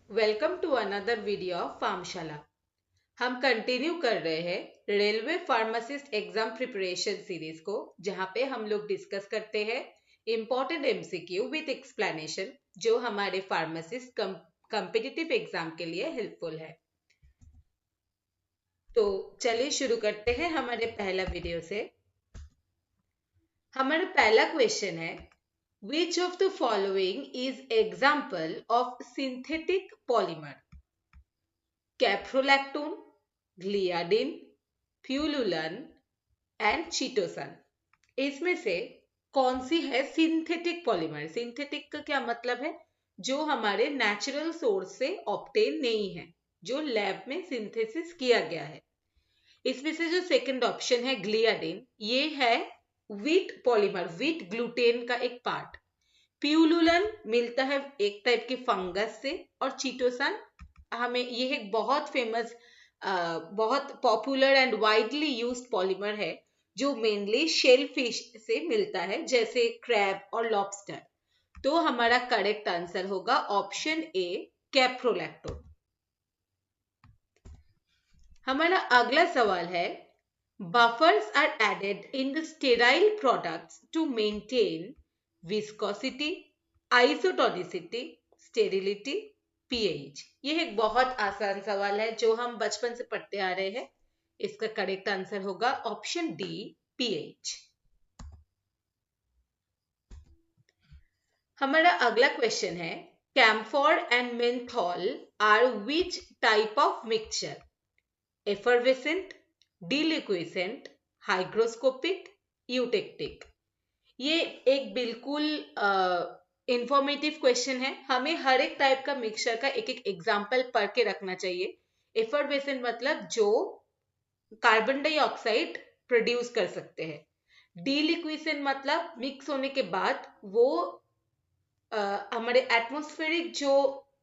Welcome to another video of Pharmashala. हम continue कर रहे हैं railway pharmacist exam preparation series को, जहां पे हम लोग डिस्कस करते हैं इम्पोर्टेंट एमसीक्यू विद एक्सप्लेनेशन जो हमारे फार्मासिस्ट कॉम्पिटिटिव एग्जाम के लिए हेल्पफुल है। तो चलिए शुरू करते हैं हमारे पहला वीडियो से। हमारा पहला क्वेश्चन है, Which of the following is example of synthetic polymer? Caprolactone, gliadin, pululan and chitosan. इसमें से कौन सी है सिंथेटिक पॉलीमर? सिंथेटिक का क्या मतलब है? जो हमारे नेचुरल सोर्स से ऑब्टेन नहीं है, जो लैब में सिंथेसिस किया गया है। इसमें से जो सेकंड ऑप्शन है ग्लियाडिन, ये है व्हीट पॉलीमर, व्हीट ग्लूटेन का एक पार्ट। प्यूलुलन मिलता है एक टाइप के फंगस से, और चीटोसन हमें ये एक बहुत फेमस बहुत popular and widely used polymer है जो मेनली शेल फिश से मिलता है, जैसे क्रैब और लॉबस्टर। तो हमारा करेक्ट आंसर होगा ऑप्शन ए, कैप्रोलैक्टोन। हमारा अगला सवाल है, buffers are added in the sterile products to maintain viscosity, isotonicity, sterility, pH। ये एक बहुत आसान सवाल है जो हम बचपन से पढ़ते आ रहे हैं। इसका करेक्ट आंसर होगा ऑप्शन डी, pH। हमारा अगला क्वेश्चन है, camphor and menthol are which type of mixture? Effervescent, deliquescent, hygroscopic, eutectic. ये एक बिल्कुल इंफॉर्मेटिव क्वेश्चन है। हमें हर एक टाइप का मिक्सचर का एक एक एग्जाम्पल पढ़ के रखना चाहिए। एफरवेसेंट मतलब जो कार्बन डाइऑक्साइड प्रोड्यूस कर सकते हैं। डिलिक्विसेंट मतलब मिक्स होने के बाद वो हमारे एटमॉस्फेरिक जो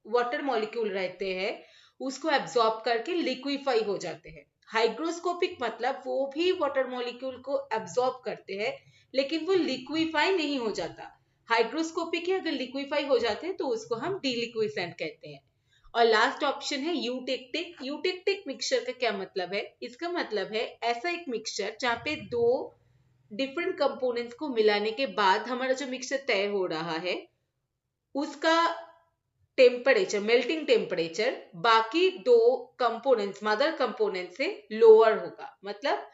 वाटर मॉलिक्यूल रहते हैं उसको एब्जॉर्ब करके लिक्विफाई हो जाते हैं। हाइग्रोस्कोपिक मतलब वो भी वाटर मॉलिक्यूल को एब्जॉर्ब करते हैं लेकिन वो लिक्विफाई नहीं हो जाता। हाइग्रोस्कोपिक है, अगर लिक्विफाई हो जाते हैं तो उसको हम डिलिक्विसेंट कहते हैं। और लास्ट ऑप्शन है यूटेक्टिक। यूटेक्टिक मिक्सचर का क्या मतलब है? इसका मतलब है ऐसा एक मिक्सचर जहाँ पे दो डिफरेंट कंपोनेंट्स को मिलाने के बाद हमारा जो मिक्सचर तय हो रहा है उसका टेम्परेचर, मेल्टिंग टेम्परेचर बाकी दो कंपोनेंट्स, मदर कंपोनेंट से लोअर होगा, मतलब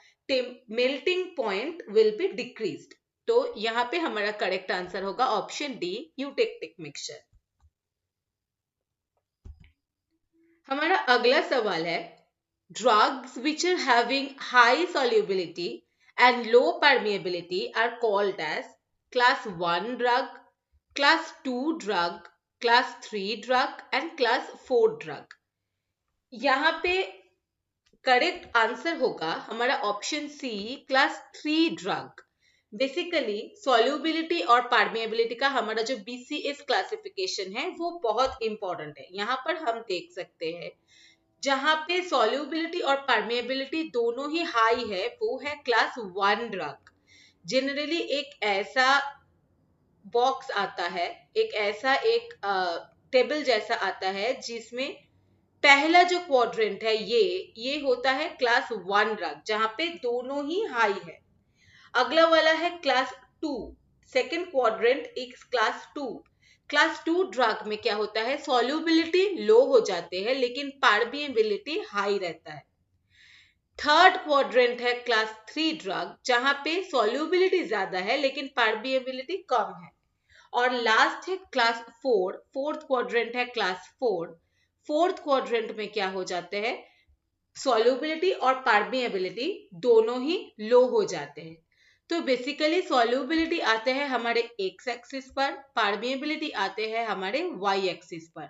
melting point will be decreased. तो यहाँ पे हमारा करेक्ट आंसर होगा ऑप्शन डी, यूटेक्टिक मिक्सचर। हमारा अगला सवाल है, drugs which are having high solubility and low permeability are called as class 1 drug, class 2 drug, class 3 drug and class 4 drug. यहाँ पे करेक्ट आंसर होगा हमारा option C, class 3 drug. Basically solubility और permeability का हमारा जो BCS क्लासिफिकेशन है वो बहुत इंपॉर्टेंट है। यहाँ पर हम देख सकते हैं जहां पे सॉल्युबिलिटी और परमिएबिलिटी दोनों ही हाई है वो है क्लास 1 ड्रग। जनरली एक ऐसा बॉक्स आता है, एक ऐसा एक टेबल जैसा आता है जिसमें पहला जो क्वाड्रेंट है ये होता है क्लास 1 ड्रग जहां पे दोनों ही हाई है। अगला वाला है क्लास 2, सेकेंड क्वाड्रेंट एक क्लास 2। क्लास 2 ड्रग में क्या होता है, सॉल्युबिलिटी लो हो जाते हैं लेकिन परमिएबिलिटी हाई रहता है। थर्ड क्वाड्रेंट है क्लास 3 ड्रग जहां पे सॉल्युबिलिटी ज्यादा है लेकिन परमिएबिलिटी कम है। और लास्ट है क्लास 4, फोर्थ क्वाड्रेंट है क्लास 4। फोर्थ क्वाड्रेंट में क्या हो जाते हैं, सॉल्युबिलिटी और परमिएबिलिटी दोनों ही लो हो जाते हैं। तो बेसिकली सॉल्युबिलिटी आते हैं हमारे एक्स एक्सिस पर, परमिएबिलिटी आते हैं हमारे वाई एक्सिस पर।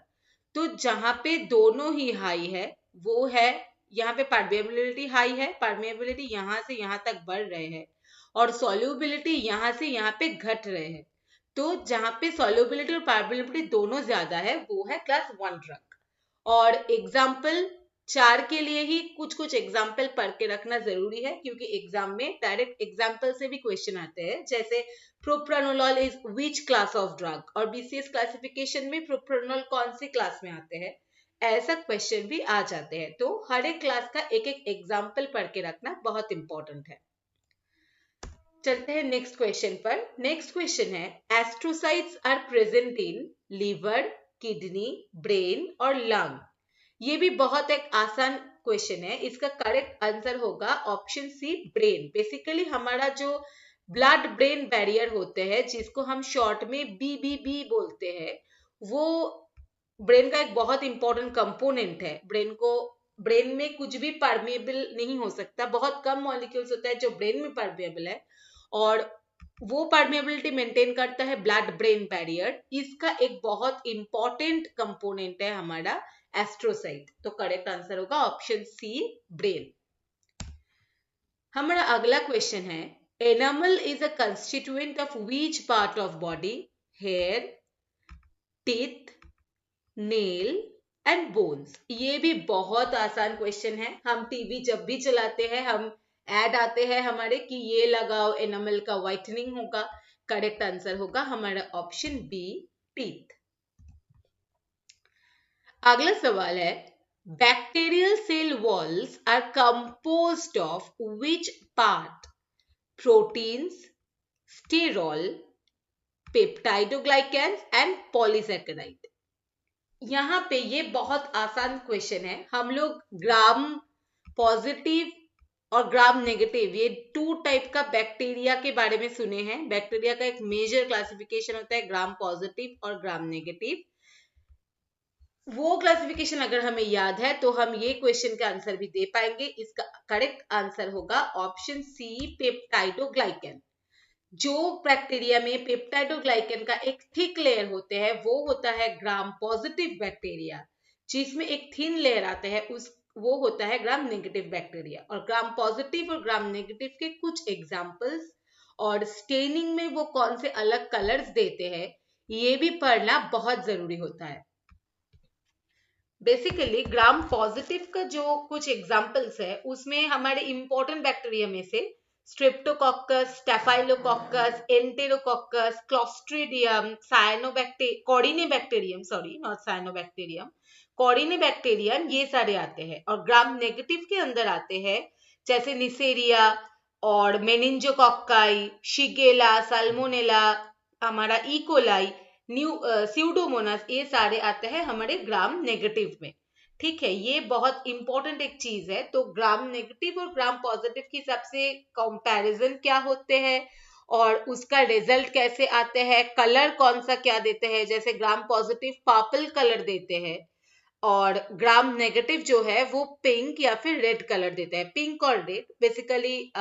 तो जहां पे दोनों ही हाई है वो है, यहाँ पे परमिएबिलिटी हाई है, परमिएबिलिटी यहाँ से यहाँ तक बढ़ रहे हैं और सॉल्युबिलिटी यहाँ से यहाँ पे घट रहे हैं। तो जहां पे सॉल्युबिलिटी और परमिएबिलिटी दोनों ज्यादा है वो है क्लास 1 ड्रग। और एग्जाम्पल 4 के लिए ही कुछ कुछ एग्जाम्पल पढ़ के रखना जरूरी है क्योंकि एग्जाम में डायरेक्ट एग्जाम्पल से भी क्वेश्चन आते हैं, जैसे propranolol is which class of drug, और BCS क्लासिफिकेशन में प्रोप्रानोल कौन सी क्लास में आते हैं, ऐसा क्वेश्चन भी आ जाते हैं। तो हर एक क्लास का एक एक एग्जाम्पल पढ़ के रखना बहुत इंपॉर्टेंट है। चलते हैं नेक्स्ट क्वेश्चन पर। नेक्स्ट क्वेश्चन है, astrocytes are present in liver, kidney, brain और लंग। ये भी बहुत एक आसान क्वेश्चन है। इसका करेक्ट आंसर होगा ऑप्शन सी, ब्रेन। बेसिकली हमारा जो ब्लड ब्रेन बैरियर होते हैं, जिसको हम शॉर्ट में BBB बोलते हैं, वो ब्रेन का एक बहुत इंपॉर्टेंट कंपोनेंट है। ब्रेन में कुछ भी परमेबल नहीं हो सकता। बहुत कम मॉलिक्यूल्स होता है जो ब्रेन में परमेबल है, और वो परमेबिलिटी मेंटेन करता है ब्लड ब्रेन बैरियर। इसका एक बहुत इंपॉर्टेंट कंपोनेंट है हमारा एस्ट्रोसाइट। तो करेक्ट आंसर होगा ऑप्शन सी, ब्रेन। हमारा अगला क्वेश्चन है, enamel is a constituent of which part of body? Hair, teeth, nail and bones. ये भी बहुत आसान क्वेश्चन है। हम टीवी जब भी चलाते हैं, हम ऐड आते हैं हमारे कि ये लगाओ, एनामल का व्हाइटनिंग होगा। करेक्ट आंसर होगा हमारा ऑप्शन बी, टीथ। अगला सवाल है, bacterial cell walls are composed of which part? Proteins, sterol, peptidoglycans and polysaccharide. यहाँ पे ये बहुत आसान क्वेश्चन है। हम लोग ग्राम पॉजिटिव और ग्राम नेगेटिव, ये 2 टाइप का बैक्टीरिया के बारे में सुने हैं। बैक्टीरिया का एक मेजर क्लासिफिकेशन होता है ग्राम पॉजिटिव और ग्राम नेगेटिव। वो क्लासिफिकेशन अगर हमें याद है तो हम ये क्वेश्चन का आंसर भी दे पाएंगे। इसका करेक्ट आंसर होगा ऑप्शन सी, पेप्टाइडोग्लाइकेन। जो बैक्टीरिया में पेप्टाइडोग्लाइकेन का एक थिक लेयर होते हैं, वो होता है ग्राम पॉजिटिव बैक्टीरिया। जिसमें एक थिन लेयर आता है, वो होता है ग्राम नेगेटिव बैक्टीरिया। और ग्राम पॉजिटिव और ग्राम नेगेटिव के कुछ एग्जांपल्स और स्टेनिंग में वो कौन से अलग कलर्स देते हैं, ये भी पढ़ना बहुत जरूरी होता है। बेसिकली ग्राम पॉजिटिव का जो कुछ एग्जांपल्स है, उसमें हमारे इंपॉर्टेंट बैक्टीरिया में से streptococcus, staphylococcus, enterococcus, clostridium, corynebacterium, sorry not cyanobacterium, corynebacterium, ये सारे आते हैं। और ग्राम नेगेटिव के अंदर आते हैं जैसे निसेरिया और मेनिंजोकोक्काई, शिगेला, साल्मोनेला, हमारा इकोलाई, स्यूडोमोनास, ये सारे आते हैं हमारे ग्राम नेगेटिव में। ठीक है, ये बहुत इंपॉर्टेंट एक चीज है। तो ग्राम नेगेटिव और ग्राम पॉजिटिव की सबसे कंपैरिजन क्या होते हैं और उसका रिजल्ट कैसे आते हैं, कलर कौन सा क्या देते हैं। जैसे ग्राम पॉजिटिव पर्पल कलर देते हैं और ग्राम नेगेटिव जो है वो पिंक या फिर रेड कलर देता है। पिंक और रेड, बेसिकली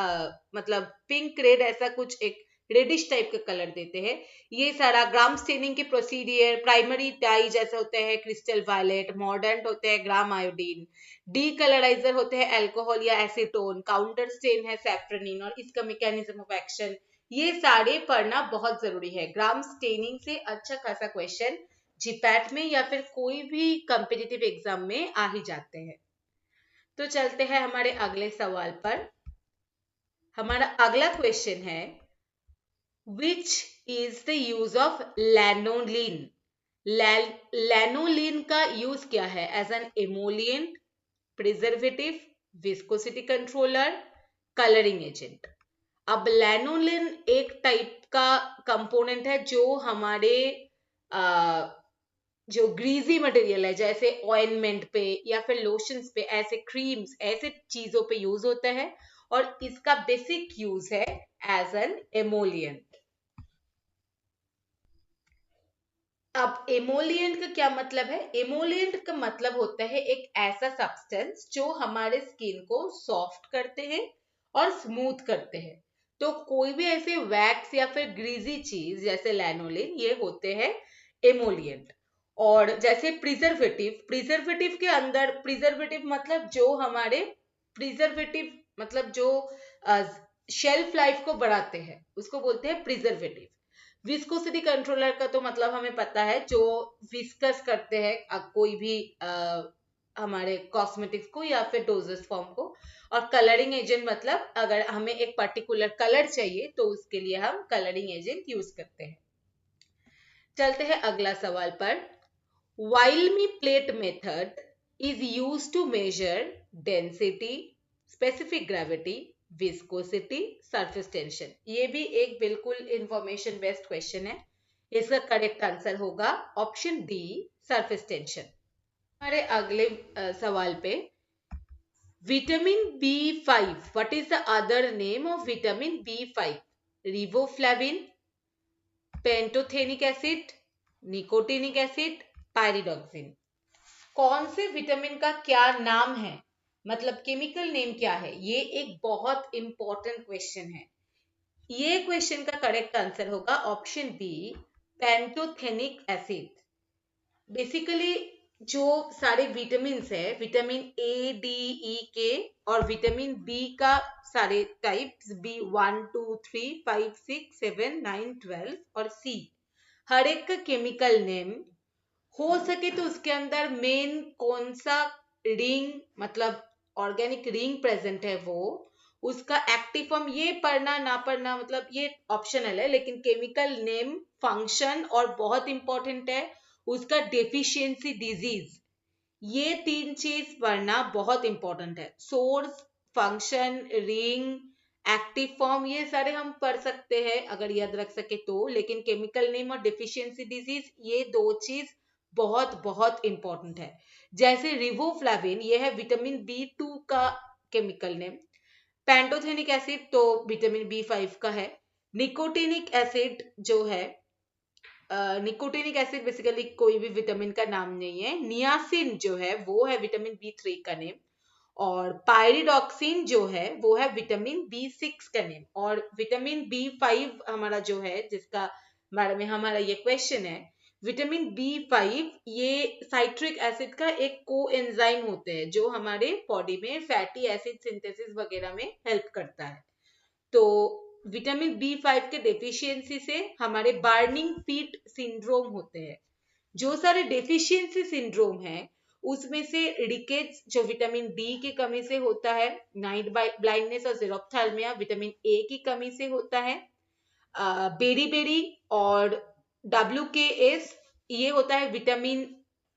मतलब पिंक रेड, ऐसा कुछ एक रेडिश टाइप का कलर देते हैं। ये सारा ग्राम स्टेनिंग के प्रोसीडियर, प्राइमरी डाई जैसे होते हैं क्रिस्टल वायलेट, मॉर्डेंट होते हैं ग्राम आयोडीन, डी कलराइजर होते हैं अल्कोहल या एसीटोन, काउंटर स्टेन है सैफ्रनिन और इसका मैकेनिज्म ऑफ एक्शन। ये सारे पढ़ना बहुत जरूरी है। ग्राम स्टेनिंग से अच्छा खासा क्वेश्चन जीपैट में या फिर कोई भी कॉम्पिटिटिव एग्जाम में आ ही जाते हैं। तो चलते हैं हमारे अगले सवाल पर। हमारा अगला क्वेश्चन है, Which is the use of lanolin? Lanolin का यूज क्या है? As an emollient, preservative, viscosity controller, colouring agent. अब लैनोलिन एक टाइप का कंपोनेंट है जो हमारे जो ग्रीजी मटेरियल है, जैसे ऑइलमेंट पे या फिर लोशंस पे, ऐसे क्रीम्स, ऐसे चीजों पे यूज होता है और इसका बेसिक यूज है एज एन एमोलिएंट। अब एमोलिएंट का क्या मतलब है? एमोलिएंट का मतलब होता है एक ऐसा सब्सटेंस जो हमारे स्किन को सॉफ्ट करते हैं और स्मूथ करते हैं। तो कोई भी ऐसे वैक्स या फिर ग्रीजी चीज जैसे लैनोलिन, ये होते हैं एमोलिएंट। और जैसे प्रिजर्वेटिव, प्रिजर्वेटिव के अंदर, प्रिजर्वेटिव मतलब जो हमारे, प्रिजर्वेटिव मतलब जो शेल्फ लाइफ को बढ़ाते हैं, उसको बोलते हैं प्रिजर्वेटिव। विस्कोसिटी कंट्रोलर का तो मतलब हमें पता है, जो विस्कस करते हैं कोई भी हमारे कॉस्मेटिक्स को या फिर डोजेस फॉर्म को। और कलरिंग एजेंट मतलब अगर हमें एक पर्टिकुलर कलर चाहिए तो उसके लिए हम कलरिंग एजेंट यूज करते हैं। चलते हैं अगला सवाल पर। Wilhelmy plate method is used to measure density, specific gravity, viscosity, surface tension. ये भी एक बिल्कुल इंफॉर्मेशन बेस्ड क्वेश्चन है. इसका करेक्ट आंसर होगा ऑप्शन डी, सरफेस टेंशन. हमारे अगले सवाल पे, vitamin B5, what is the other name of vitamin B5? Riboflavin, pantothenic acid, nicotinic acid, pyridoxine. कौन से विटामिन का क्या नाम है, मतलब केमिकल नेम क्या है? ये एक बहुत इंपॉर्टेंट क्वेश्चन है. ये क्वेश्चन का करेक्ट आंसर होगा option B, pantothenic acid. Basically जो सारे विटामिन है, विटामिन ए, डी, ई, के और विटामिन बी का सारे टाइप्स, B1, 2, 3, 5, 6, 7, 9, 12 और सी, हर एक का केमिकल नेम हो सके तो उसके अंदर मेन कौन सा रिंग, मतलब ऑर्गेनिक रिंग प्रेजेंट है, वो उसका एक्टिव फॉर्म, ये पढ़ना ना पढ़ना मतलब ये ऑप्शनल है, लेकिन केमिकल नेम, फंक्शन और बहुत इंपॉर्टेंट है उसका डेफिशिएंसी डिजीज, ये तीन चीज पढ़ना बहुत इंपॉर्टेंट है. Source, function, ring, active form, ये सारे हम पढ़ सकते हैं अगर याद रख सके तो, लेकिन केमिकल नेम और डेफिशिएंसी डिजीज, ये दो चीज बहुत बहुत इंपॉर्टेंट है. जैसे रिबोफ्लाविन, ये है विटामिन B2 का केमिकल नेम. पेंटोथेनिक एसिड तो विटामिन B5 का है. निकोटिनिक एसिड जो है, निकोटिनिक एसिड बेसिकली कोई भी विटामिन का नाम नहीं है. नियासिन जो है वो है विटामिन B3 का नेम. और पायरिडॉक्सिन जो है वो है विटामिन B6 का नेम. और विटामिन B5 हमारा जो है, जिसका बारे में हमारा ये क्वेश्चन है, विटामिन B5 ये साइट्रिक एसिड का एक कोएंजाइम होते हैं जो हमारे बॉडी में फैटी एसिड सिंथेसिस वगैरह में हेल्प करता है. तो विटामिन B5 के डेफिशिएंसी से हमारे बर्निंग फीट सिंड्रोम होते हैं. जो सारे डेफिशिएंसी सिंड्रोम है उसमें से रिकेट्स जो विटामिन डी की कमी से होता है, नाइट ब्लाइंडनेस और ज़ेरोफ्थाल्मिया विटामिन ए की कमी से होता है, बेरी और WKS ये होता है विटामिन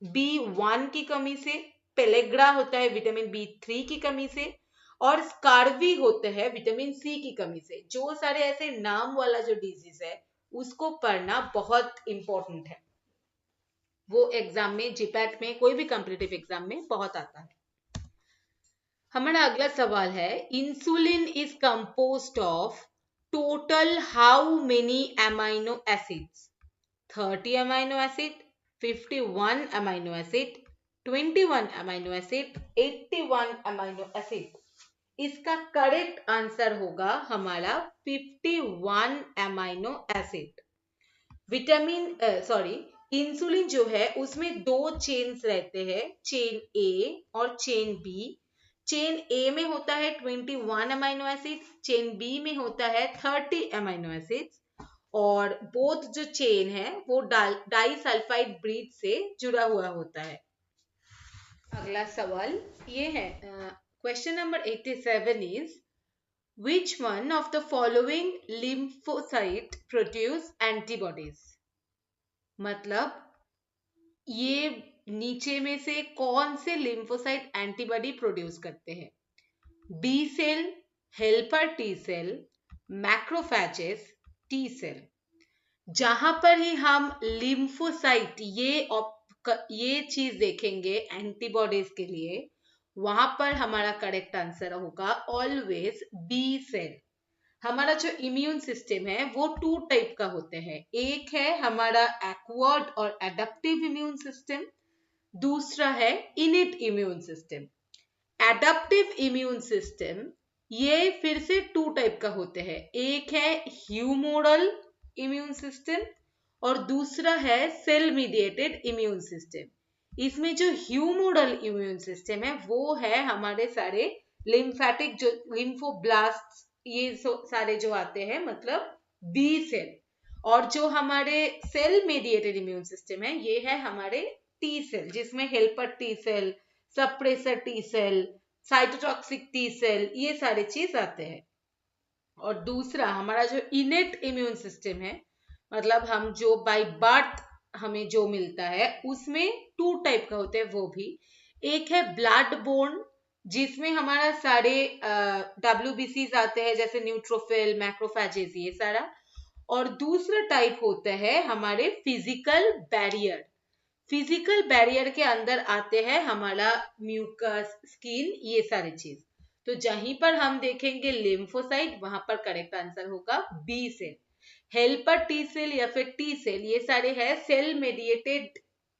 B1 की कमी से, पेलेग्रा होता है विटामिन B3 की कमी से, और स्कारवी होते हैं विटामिन सी की कमी से. जो सारे ऐसे नाम वाला जो डिजीज है उसको पढ़ना बहुत इंपॉर्टेंट है. वो एग्जाम में, जीपैट में, कोई भी कॉम्पिटिटिव एग्जाम में बहुत आता है. हमारा अगला सवाल है, insulin is composed of total how many amino acids? 30 amino acid, 51 amino acid, 21 amino acid, 81 amino acid. इसका करेक्ट आंसर होगा हमारा 51 अमाइनो एसिड. इंसुलिन जो है उसमें दो चेन्स रहते हैं, चेन ए और चेन बी. चेन ए में होता है 21 अमाइनो एसिड, चेन बी में होता है 30 अमाइनो एसिड. और बोथ जो चेन है वो डाइसल्फाइड ब्रिज से जुड़ा हुआ होता है. अगला सवाल ये है, question number 87 is, which one of the following lymphocyte produce antibodies? मतलब ये नीचे में से कौन से लिम्फोसाइट एंटीबॉडी प्रोड्यूस करते हैं? B cell, helper T cell, macrophages, T cell. जहां पर ही हम लिम्फोसाइट ये चीज देखेंगे एंटीबॉडीज के लिए, वहां पर हमारा करेक्ट आंसर होगा ऑलवेज बी सेल. हमारा जो इम्यून सिस्टम है वो टू टाइप का होते हैं. एक है हमारा एक्वायर्ड और एडप्टिव इम्यून सिस्टम, दूसरा है init immune system. Adaptive immune system ये फिर से टू टाइप का होते हैं. एक है ह्यूमोरल इम्यून सिस्टम और दूसरा है सेल मीडिएटेड इम्यून सिस्टम. इसमें जो ह्यूमोरल इम्यून सिस्टम है वो है हमारे सारे लिम्फेटिक जो लिम्फोब्लास्ट, ये सारे जो आते हैं, मतलब बी सेल. और जो हमारे सेल मीडिएटेड इम्यून सिस्टम है ये है हमारे टी सेल, जिसमें helper T cell, suppressor T cell, cytotoxic T cell, ये सारे चीज आते हैं. और दूसरा हमारा जो इनेट इम्यून सिस्टम है, मतलब हम जो बाय बर्थ हमें जो मिलता है, उसमें टू टाइप का होते हैं. वो भी एक है ब्लड बोर्न, जिसमें हमारा सारे WBCs आते हैं, जैसे न्यूट्रोफिल, मैक्रोफेजेस, ये सारा। और दूसरा टाइप होता है हमारे फिजिकल बैरियर। फिजिकल बैरियर के अंदर आते हैं हमारा म्यूकस, स्किन, ये सारी चीज। तो जहीं पर हम देखेंगे लिम्फोसाइट, वहां पर करेक्ट आंसर होगा B cell. Helper T cell या फिर टी सेल, ये सारे है cell mediated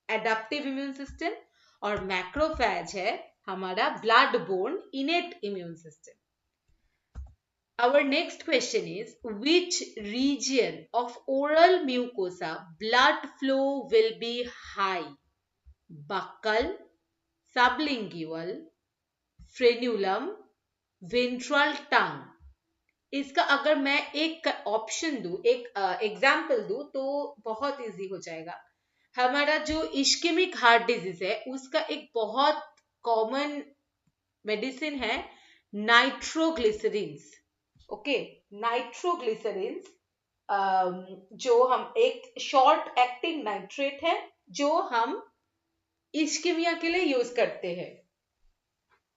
adaptive immune system. और मैक्रोफेज है हमारा blood borne innate immune system. Our next question is, which region of oral mucosa blood flow will be high? Buccal, sublingual, frenulum, ventral tongue. इसका अगर मैं एक ऑप्शन दूं, एक example दूं, तो बहुत इजी हो जाएगा। हमारा जो इश्केमिक हार्ट डिजीज है, उसका एक बहुत कॉमन मेडिसिन है नाइट्रोग्लिसरीन्स। ओके, नाइट्रोग्लिसरीन्स जो हम एक शॉर्ट एक्टिंग नाइट्रेट है, जो हम इश्केमिया के लिए यूज करते हैं।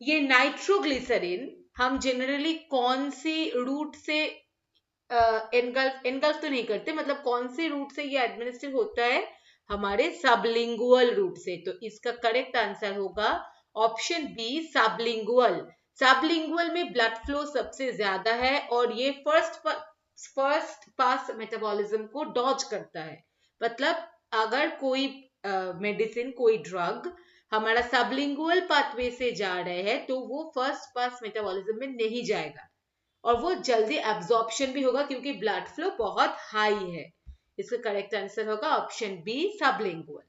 ये नाइट्रोग्लिसरीन हम जनरली कौन सी रूट से एनगल्फ तो नहीं करते, मतलब कौन सी रूट से ये एडमिनिस्टर होता है, हमारे सबलिंगुअल रूट से। तो इसका करेक्ट आंसर होगा ऑप्शन बी, सबलिंगुअल। सबलिंगुअल में ब्लड फ्लो सबसे ज्यादा है और ये फर्स्ट पास मेटाबॉलिज्म को डॉज करता है। मतलब अगर कोई मेडिसिन, कोई ड्रग हमारा सबलिंगुअल पाथवे से जा रहे हैं, तो वो फर्स्ट पास मेटाबॉलिज्म में नहीं जाएगा और वो जल्दी एब्जॉर्प्शन भी होगा, क्योंकि ब्लड फ्लो बहुत हाई है। इसका करेक्ट आंसर होगा option B, sublingual.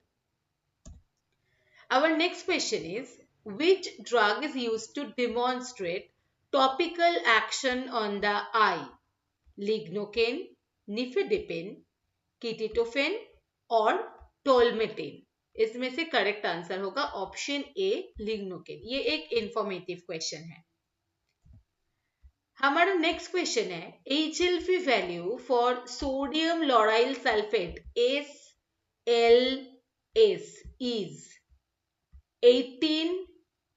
Our next question is, which drug is used to demonstrate topical action on the eye? Lignocaine, nifedipine, ketotifen और टोलमेटिन। इसमें से करेक्ट आंसर होगा ऑप्शन ए, लिग्नोकेन। ये एक इंफॉर्मेटिव क्वेश्चन है। हमारा next question है, HLP value for sodium lauryl sulphate SLS is 18,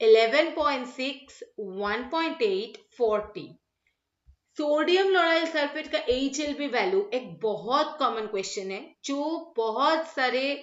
11.6, 1.8, 40। Sodium lauryl sulphate का HLP वैल्यू एक बहुत कॉमन क्वेश्चन है, जो बहुत सारे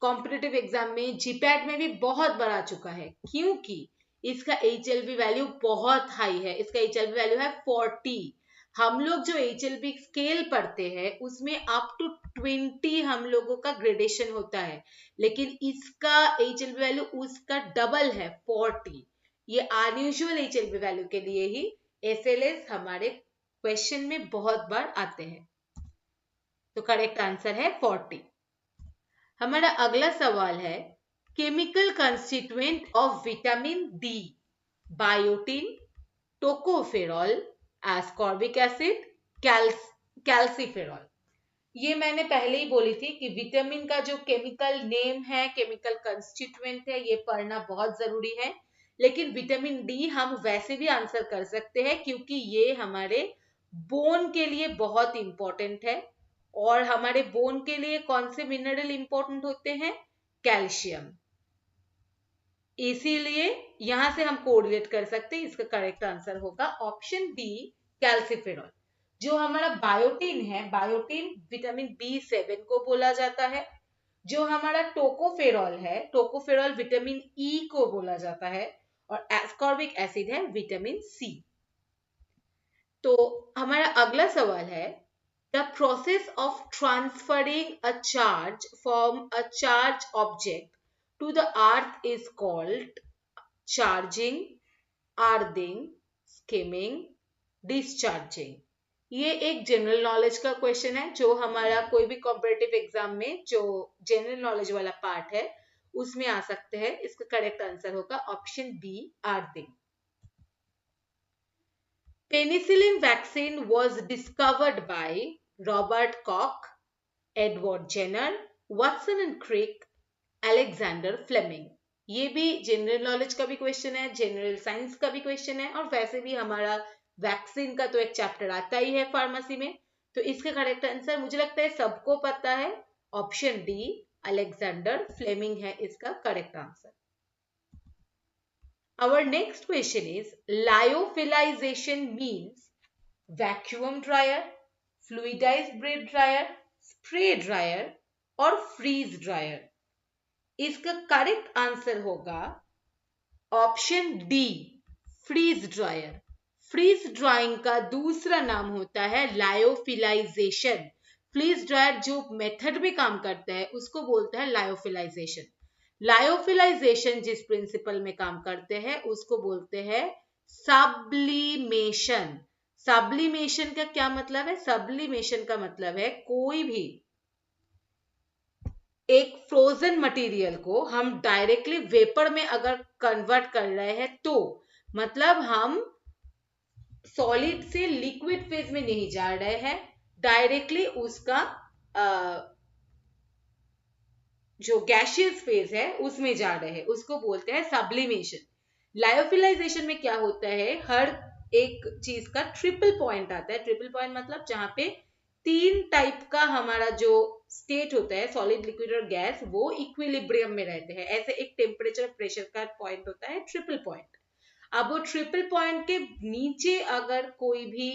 कॉम्पिटिटिव एग्जाम में, जीपैट में भी बहुत बार आ चुका है, क्योंकि इसका HLP वैल्यू बहुत हाई है। इसका HLP वैल्यू है 40। हम लोग जो HLP स्केल पढ़ते हैं, उसमें अप टू 20 हम लोगों का ग्रेडेशन होता है, लेकिन इसका HLP वैल्यू उसका डबल है, 40। ये अनयूजुअल HLP वैल्यू के लिए ही SLS हमारे क्वेश्चन में बहुत बार आते हैं। तो करेक्ट आंसर है 40। हमारा अगला सवाल है, chemical constituent of vitamin D, biotin, tocopherol, ascorbic acid, calciferol. ये मैंने पहले ही बोली थी कि विटामिन का जो केमिकल नेम है, केमिकल कंस्टिट्यूएंट है, ये पढ़ना बहुत जरूरी है। लेकिन विटामिन डी हम वैसे भी आंसर कर सकते हैं, क्योंकि ये हमारे बोन के लिए बहुत इंपॉर्टेंट है। और हमारे बोन के लिए कौन से मिनरल इंपॉर्टेंट होते हैं? कैल्शियम। इसीलिए यहां से हम कोरिलेट कर सकते हैं। इसका करेक्ट आंसर होगा ऑप्शन बी, कैल्सिफेरॉल। जो हमारा बायोटिन है, बायोटिन विटामिन B7 को बोला जाता है। जो हमारा टोकोफेरॉल है, टोकोफेरॉल विटामिन ई को बोला जाता है। और एस्कॉर्बिक एसिड है विटामिन सी। तो हमारा अगला सवाल है, the process of transferring a charge from a charge object to the earth is called charging, earthing, skimming, discharging. ये एक जनरल नॉलेज का क्वेश्चन है, जो हमारा कोई भी कॉम्पिटिटिव एग्जाम में जो जनरल नॉलेज वाला पार्ट है, उसमें आ सकते हैं। इसका करेक्ट आंसर होगा option B, earthing. Penicillin vaccine was discovered by Robert Koch, Edward Jenner, Watson and Crick, Alexander Fleming। ये भी जनरल नॉलेज का भी क्वेश्चन है, जनरल साइंस का भी क्वेश्चन है, और वैसे भी हमारा वैक्सीन का तो एक चैप्टर आता ही है फार्मेसी में। तो इसका करेक्ट आंसर मुझे लगता है सबको पता है, ऑप्शन डी, अलेक्जेंडर फ्लेमिंग है इसका correct answer. Our next question is lyophilization means vacuum dryer, fluidized bread dryer, spray dryer और freeze dryer. इसका करेक्ट आंसर होगा option D, freeze dryer. Freeze drying का दूसरा नाम होता है लायोफिलाइजेशन. फ्रीज ड्रायर जो मेथड में काम करता है उसको बोलते हैं लायोफिलाइजेशन. लायोफिलाइजेशन जिस प्रिंसिपल में काम करते हैं उसको बोलते हैं सब्लिमेशन. सब्लिमेशन का क्या मतलब है? सब्लिमेशन का मतलब है कोई भी एक फ्रोजन मटेरियल को हम डायरेक्टली वेपर में अगर कन्वर्ट कर रहे हैं तो मतलब हम सॉलिड से लिक्विड फेज में नहीं जा रहे हैं, डायरेक्टली उसका जो गैसियस फेज है उसमें जा रहे हैं, उसको बोलते हैं सब्लिमेशन. लायोफिलाइजेशन में क्या होता है, हर एक चीज का ट्रिपल पॉइंट आता है. ट्रिपल पॉइंट मतलब जहां पे तीन टाइप का हमारा जो स्टेट होता है सॉलिड, लिक्विड और गैस वो इक्विलिब्रियम में रहते हैं. ऐसे एक टेम्परेचर प्रेशर का पॉइंट होता है ट्रिपल पॉइंट. अब वो ट्रिपल पॉइंट के नीचे अगर कोई भी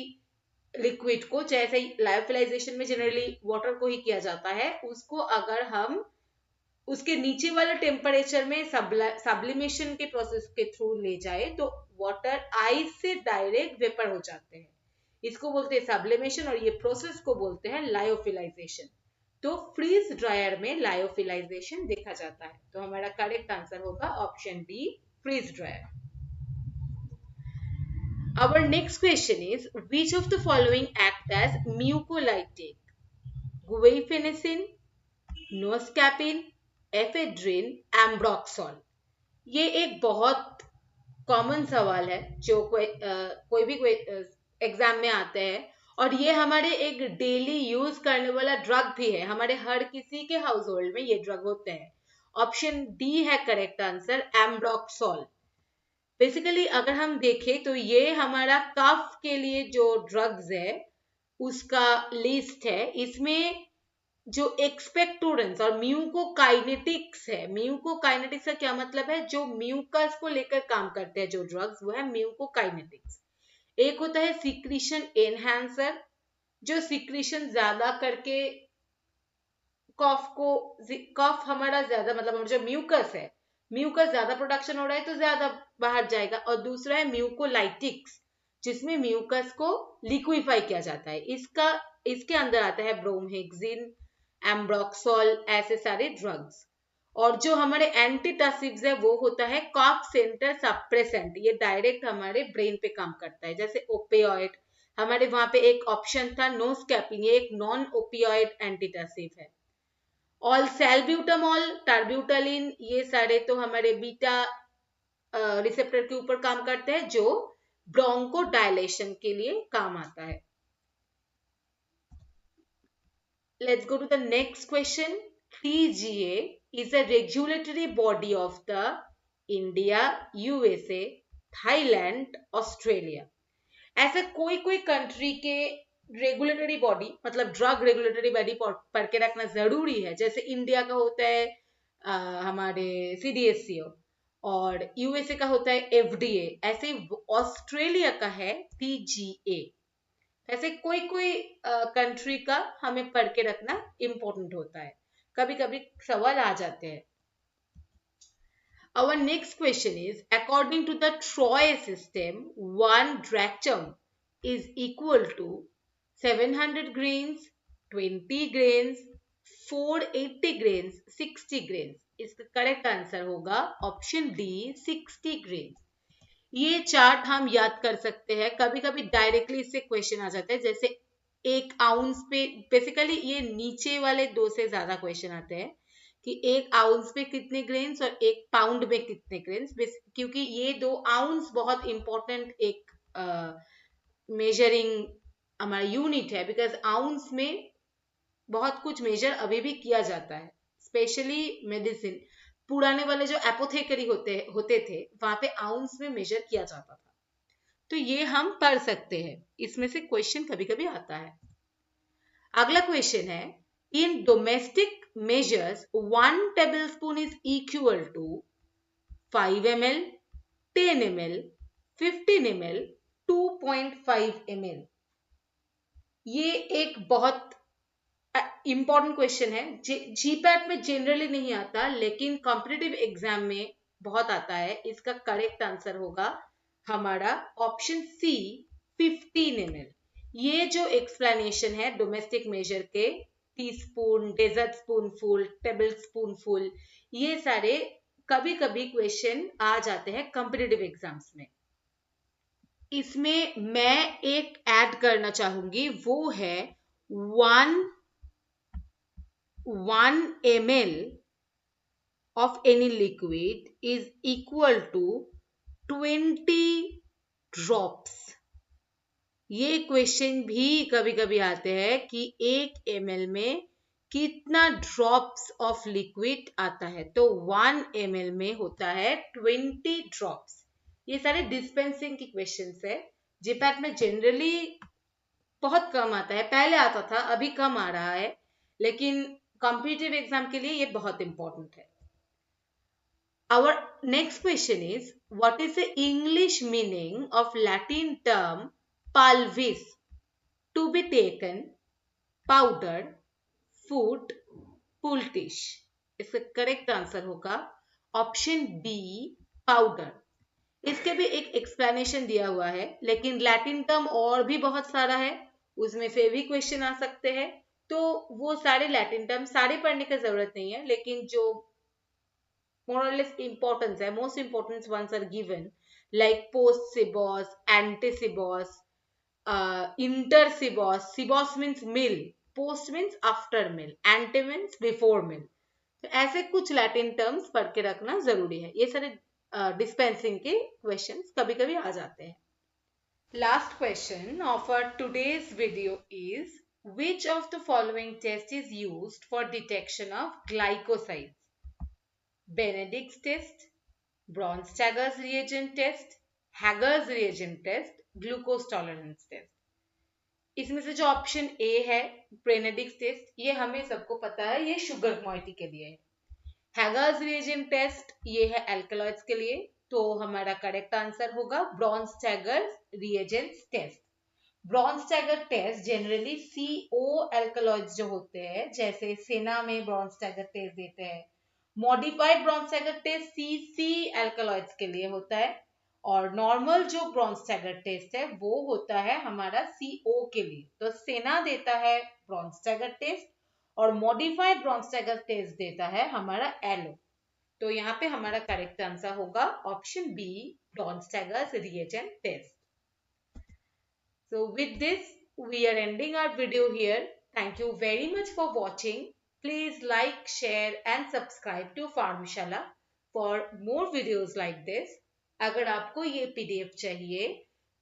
लिक्विड को, जैसे लायोफिलाइजेशन में जनरली वाटर को ही किया जाता है, उसको अगर हम उसके नीचे वाले टेम्परेचर में सब्लिमेशन के प्रोसेस के थ्रू ले जाए तो वाटर आइस से डायरेक्ट वेपर हो जाते हैं. इसको बोलते हैं सब्लिमेशन और ये प्रोसेस को बोलते हैं लायोफिलाइजेशन. तो फ्रीज ड्रायर में लायोफिलाइजेशन देखा जाता है. तो हमारा करेक्ट आंसर होगा option D, freeze dryer. Our next question is which of the following act as mucolytic? Guaifenesin, noscapine, ephedrine, ambroxol. ये एक बहुत कॉमन सवाल है जो कोई भी एग्जाम में आते हैं और ये हमारे एक डेली यूज करने वाला ड्रग भी है. हमारे हर किसी के हाउस होल्ड में ये ड्रग होते हैं. ऑप्शन डी है करेक्ट आंसर, एम्ब्रोक्सोल. बेसिकली अगर हम देखें तो ये हमारा कफ के लिए जो ड्रग्स है उसका लिस्ट है. इसमें जो एक्सपेक्टोरेंस और म्यूकोकाइनेटिक्स है. म्यूकोकाइनेटिक्स का क्या मतलब है? जो म्यूकस को लेकर काम करते हैं जो ड्रग्स, वो है म्यूकोकाइनेटिक्स. एक होता है सिक्रीशन एनहांसर, जो सिक्रीशन ज्यादा करके कफ हमारा ज्यादा मतलब जो म्यूकस है, म्यूकस ज्यादा प्रोडक्शन हो रहा है तो ज्यादा बाहर जाएगा. और दूसरा है म्यूकोलाइटिक्स जिसमें म्यूकस को लिक्विफाई किया जाता है. इसके अंदर आता है ब्रोमहेक्सिन, एम्ब्रोक्सोल, ऐसे सारे ड्रग्स. और जो हमारे एंटीटसिव्स है वो होता है कॉफ सेंटर सप्रेसेंट. ये डायरेक्ट हमारे ब्रेन पे काम करता है. जैसे ओपियोइड, हमारे वहां पे एक ऑप्शन था नोस्कैपिन, ये एक नॉन ओपियोइड एंटीटसिव है. और सैल्ब्यूटामॉल, टर्ब्यूटालिन, ये सारे तो हमारे बीटा रिसेप्टर के ऊपर काम करते हैं जो ब्रोंको डायलेशन के लिए काम आता है. Let's go to the next question. 3GA is a regulatory body of the India, USA, Thailand, Australia. ऐसे कोई कंट्री के रेगुलेटरी बॉडी मतलब ड्रग रेगुलेटरी बॉडी पढ़ के रखना जरूरी है. जैसे इंडिया का होता है हमारे CDSCO और यूएसए का होता है FDA. ऐसे ऑस्ट्रेलिया का है TGA. ऐसे कोई कंट्री का हमें पढ़ के रखना इंपॉर्टेंट होता है. कभी कभी सवाल आ जाते हैं. Our next question is according to the Troy system, 1 drachm is equal to 700 grains, 20 grains, 480 grains, 60 grains. इसका करेक्ट आंसर होगा ऑप्शन डी, 60 grains. ये चार्ट हम याद कर सकते हैं. कभी कभी डायरेक्टली इससे क्वेश्चन आ जाता है. जैसे 1 आउंस पे, बेसिकली ये नीचे वाले 2 से ज्यादा क्वेश्चन आते हैं कि 1 आउंस पे कितने ग्रेन्स और 1 पाउंड में कितने ग्रेन्स, क्योंकि ये 2 आउंस बहुत इंपॉर्टेंट एक मेजरिंग हमारा यूनिट है. बिकॉज आउंस में बहुत कुछ मेजर अभी भी किया जाता है, स्पेशली मेडिसिन. पुराने वाले जो एपोथेकरी होते थे वहां पे आउंस में मेजर किया जाता था. तो ये हम पढ़ सकते हैं, इसमें से क्वेश्चन कभी कभी आता है. अगला क्वेश्चन है in domestic measures 1 tablespoon is equal to 5 ml, 10 ml, 15 ml, 2.5 ml। ये एक बहुत इंपॉर्टेंट क्वेश्चन है। जीपैट में जनरली नहीं आता, लेकिन कॉम्पिटिटिव एग्जाम में बहुत आता है। इसका करेक्ट आंसर होगा हमारा ऑप्शन सी, 15 ml। ये जो एक्सप्लेनेशन है डोमेस्टिक मेजर के, teaspoon, dessert spoonful, tablespoonful, ये सारे कभी कभी क्वेश्चन आ जाते हैं कॉम्पिटिटिव एग्जाम्स में। इसमें मैं एक ऐड करना चाहूंगी, वो है 1 ml of any liquid is equal to 20 drops। ये क्वेश्चन भी कभी कभी आते हैं कि 1 ml में कितना ड्रॉप्स ऑफ लिक्विड आता है। तो 1 ml में होता है 20 ड्रॉप्स। ये सारे डिस्पेंसिंग की क्वेश्चंस है। जीपैट में जनरली बहुत कम आता है, पहले आता था, अभी कम आ रहा है, लेकिन कॉम्पिटिटिव एग्जाम के लिए ये बहुत इंपॉर्टेंट है। Our next question is, what is the English meaning of Latin term pulvis? To be taken, powdered, food, poultice। इसका करेक्ट आंसर होगा ऑप्शन बी, पाउडर। इसके भी एक एक्सप्लेनेशन दिया हुआ है, लेकिन लैटिन टर्म और भी बहुत सारा है, उसमें से भी क्वेश्चन आ सकते हैं। तो वो सारे लैटिन टर्म सारे पढ़ने की जरूरत नहीं है, लेकिन जो more or less importance है, most important ones are given, like post-Sibos, anti-Sibos, inter-Sibos। Sibos means mill, post means after mill, anti means before mill। तो ऐसे कुछ लैटिन टर्म्स पढ़ के रखना जरूरी है। ये सारे डिस्पेंसिंग के क्वेश्चंस कभी कभी आ जाते हैं। Last question of our today's video is, which of the following test is used for detection of glycosides? Benedict's test, Bronsted reagent test, Hager's reagent test, glucose tolerance test। इसमें से जो option A है, Benedict test, ये हमें सबको पता है, ये शुगर मॉइटी के लिए है। हैगर्स रिएजेंट टेस्ट, ये है एल्कलॉइड्स के लिए। तो हमारा करेक्ट आंसर होगा Borntrager reagent test. Borntrager test generally CO alkaloids जो होते हैं, जैसे सेना में ब्रॉन्स्टैगर टेस्ट देते हैं। Modified Borntrager test CC alkaloids के लिए होता है, और नॉर्मल जो ब्रॉन्स्टैगर टेस्ट है वो होता है हमारा CO के लिए। तो सेना देता है ब्रॉन्स्टैगर टेस्ट, और मॉडिफाइड ब्रॉन्स्टैगर टेस्ट देता है हमारा एलो। तो यहाँ पे हमारा करेक्ट आंसर होगा option B, Borntrager reagent test. So with this, we are ending our video here. Thank you very much for watching. Please like, share and subscribe to Farmshala for more videos like this. अगर आपको ये PDF चाहिए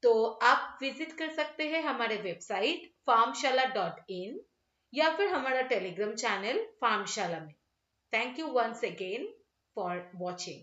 तो आप visit कर सकते हैं हमारे वेबसाइट farmshala.in या फिर हमारा टेलीग्राम चैनल फार्मशाला में। Thank you once again for watching.